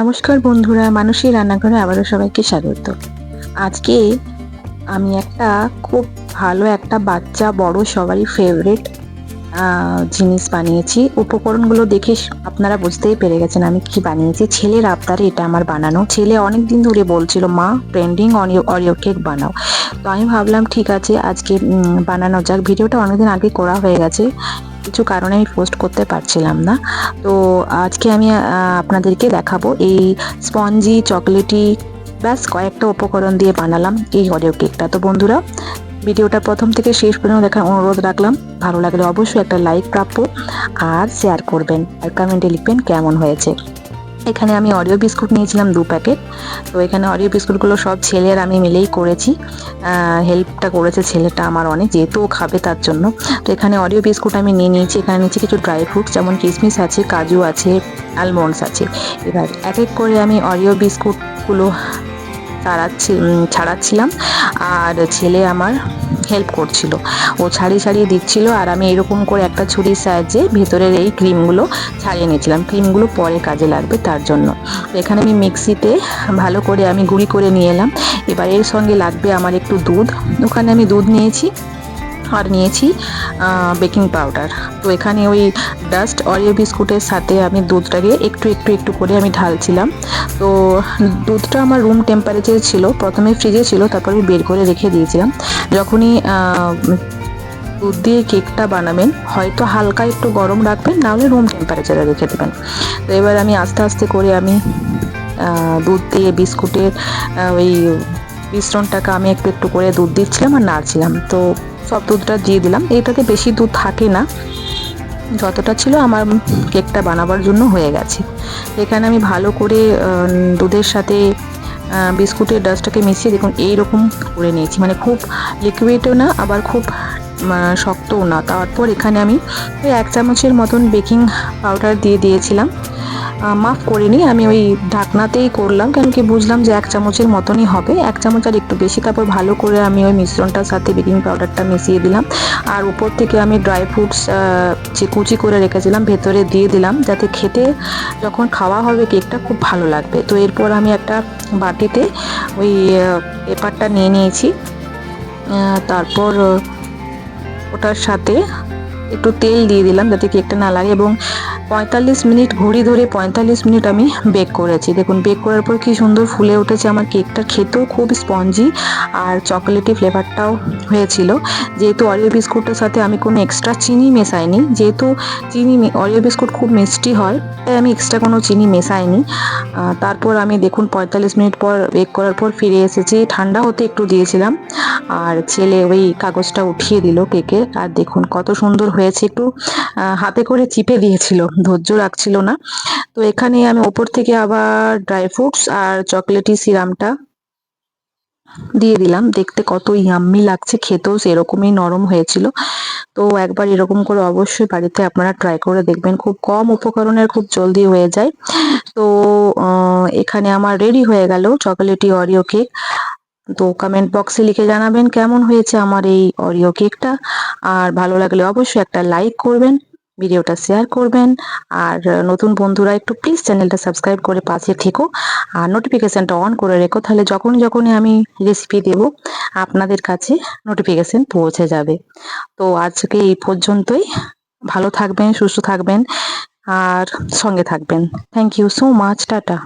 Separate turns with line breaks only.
নমস্কার বন্ধুরা, মানসী রান্নাঘরে আবারও সবাইকে স্বাগত। আজকে আমি একটা খুব ভালো একটা বাচ্চা বড় সবারই ফেভারিট জিনিস বানিয়েছি। উপকরণগুলো দেখে আপনারা বুঝতেই পেরে গেছেন আমি কি বানিয়েছি। ছেলের আবদারে এটা আমার বানানো। ছেলে অনেক দিন ধরে বলছিল, মা ট্রেন্ডিং অরিও কেক বানাও। তো আমি ভাবলাম ঠিক আছে আজকে বানানো যাক। ভিডিওটা অনেকদিন আগে করা হয়ে গেছে, কিছু কারণে আমি পোস্ট করতে পারছিলাম না। তো আজকে আমি আপনাদেরকে দেখাবো এই স্পঞ্জি চকলেটি ব্যাস কয়েকটা উপকরণ দিয়ে বানালাম এই অরিও কেকটা। তো বন্ধুরা, ভিডিওটা প্রথম থেকে শেষ পর্যন্ত দেখার অনুরোধ রাখলাম। ভালো লাগলে অবশ্যই একটা লাইক প্রাপ্য, আর শেয়ার করবেন, আর কমেন্টে লিখবেন কেমন হয়েছে। এখানে আমি অরিও বিস্কুট নিয়েছিলাম 2 প্যাকেট। তো এখানে অরিও বিস্কুটগুলো সব ছেলের আমি মিলেই করেছি। হেল্পটা করেছে ছেলেটা আমার অনেক, যেহেতু ও খাবে তার জন্য। তো এখানে অরিও বিস্কুট আমি নিয়ে নিয়েছি। এখানে নিয়েছি কিছু ড্রাই ফ্রুটস, যেমন কিশমিশ আছে, কাজু আছে, আলমন্ডস আছে। এবার এক এক করে আমি অরিও বিস্কুটগুলো ছাড়াচ্ছিলাম, আর ছেলে আমার হেল্প করছিল। ও ছাড়িয়ে ছাড়িয়ে দিচ্ছিল, আর আমি এরকম করে একটা ছুরির সাহায্যে ভেতরের এই ক্রিমগুলো ছাড়িয়ে নিয়েছিলাম। ক্রিমগুলো পরে কাজে লাগবে তার জন্য। এখানে আমি মিক্সিতে ভালো করে আমি গুঁড়ি করে নিয়ে এলাম। এবার এর সঙ্গে লাগবে আমার একটু দুধ। ওখানে আমি দুধ নিয়েছি, আর নিয়েছি বেকিং পাউডার। তো এখানে ওই ডাস্ট অরিও বিস্কুটের সাথে আমি দুধটাকে একটু একটু একটু করে আমি ঢালছিলাম। তো দুধটা আমার রুম টেম্পারেচারে ছিল, প্রথমে ফ্রিজে ছিল, তারপরে বের করে রেখে দিয়েছিলাম। যখনই দুধ দিয়ে কেকটা বানাবেন হয়তো হালকা একটু গরম রাখবেন, নাহলে রুম টেম্পারেচারে রেখে দেবেন। তো এবার আমি আস্তে আস্তে করে আমি দুধ দিয়ে বিস্কুটের ওই মিশ্রণটাকে আমি একটু একটু করে দুধ দিচ্ছিলাম আর নাড়ছিলাম। তো সব দুধটা দিয়ে দিলাম। এটাতে বেশি দুধ থাকে না, যতটা ছিল আমার কেকটা বানাবার জন্য হয়ে গেছে। এখানে আমি ভালো করে দুধের সাথে বিস্কুটের ডাস্টটাকে মিশিয়ে দেখুন এইরকম করে নিয়েছি, মানে খুব লিকুইডও না আবার খুব শক্তও না। তারপর এখানে আমি ওই 1 চামচের মতন বেকিং পাউডার দিয়ে দিয়েছিলাম। মাফ করিনি, আমি ওই ঢাকনাতেই করলাম, কারণ কি বুঝলাম যে 1 চামচের মতনই হবে, 1 চামচ আর একটু বেশি। তারপর ভালো করে আমি ওই মিশ্রণটার সাথে বেকিং পাউডারটা মিশিয়ে দিলাম, আর উপর থেকে আমি ড্রাই ফ্রুটস যে কুচি করে রেখেছিলাম ভেতরে দিয়ে দিলাম, যাতে খেতে যখন খাওয়া হবে কেকটা খুব ভালো লাগবে। তো এরপর আমি একটা বাটিতে ওই পেপারটা নিয়ে নিয়েছি। তারপর ওটার সাথে একটু তেল দিয়ে দিলাম যাতে কেকটা না লাগে, এবং 45 মিনিট ঘড়ি ধরে 45 মিনিট আমি বেক করেছি। দেখুন বেক করার পর কি সুন্দর ফুলে উঠেছে আমার কেকটা, খেতেও খুব স্পঞ্জি আর চকোলেটি ফ্লেভারটাও হয়েছিল। যেহেতু অরিও বিস্কুটের সাথে আমি কোনো এক্সট্রা চিনি মেশাইনি, যেহেতু অরিও বিস্কুট খুব মিষ্টি হয়, তাই আমি এক্সট্রা কোনো চিনি মেশাইনি। তারপর আমি দেখুন 45 মিনিট পর বেক করার পর ফিরে এসেছি। ঠান্ডা হতে একটু দিয়েছিলাম, আর ছেলে ওই কাগজটা উঠিয়ে দিল কেকের। আর দেখুন কত সুন্দর হয়েছে, একটু হাতে করে চিপে দিয়েছিল, ধৈর্য রাখছিল না। তো এখানে আমি ওপর থেকে আবার ড্রাই ফ্রুটস আর চকলেটি সিরামটা দিয়ে দিলাম। দেখতে কত ইয়াম্মি লাগছে, খেতেও সেরকমই নরম হয়েছিল। তো একবার এরকম করে অবশ্যই বাড়িতে আপনারা ট্রাই করে দেখবেন, খুব কম উপকরণের খুব জলদি হয়ে যায়। তো এখানে আমার রেডি হয়ে গেল চকোলেটি অরিও কেক। তো কমেন্ট বক্সে লিখে জানাবেন কেমন হয়েছে আমার এই অরিও কেকটা, আর ভালো লাগলে অবশ্যই একটা লাইক করবেন, ভিডিওটা শেয়ার করবেন, আর নতুন বন্ধুরা একটু প্লিজ চ্যানেলটা সাবস্ক্রাইব করে পাশে থেকো, আর নোটিফিকেশনটা অন করে রেখো, তাহলে যখনই আমি রেসিপি দেব আপনাদের কাছে নোটিফিকেশন পৌঁছে যাবে। তো আজকে এই পর্যন্তই। ভালো থাকবেন, সুস্থ থাকবেন, আর সঙ্গে থাকবেন। Thank you so much, tata.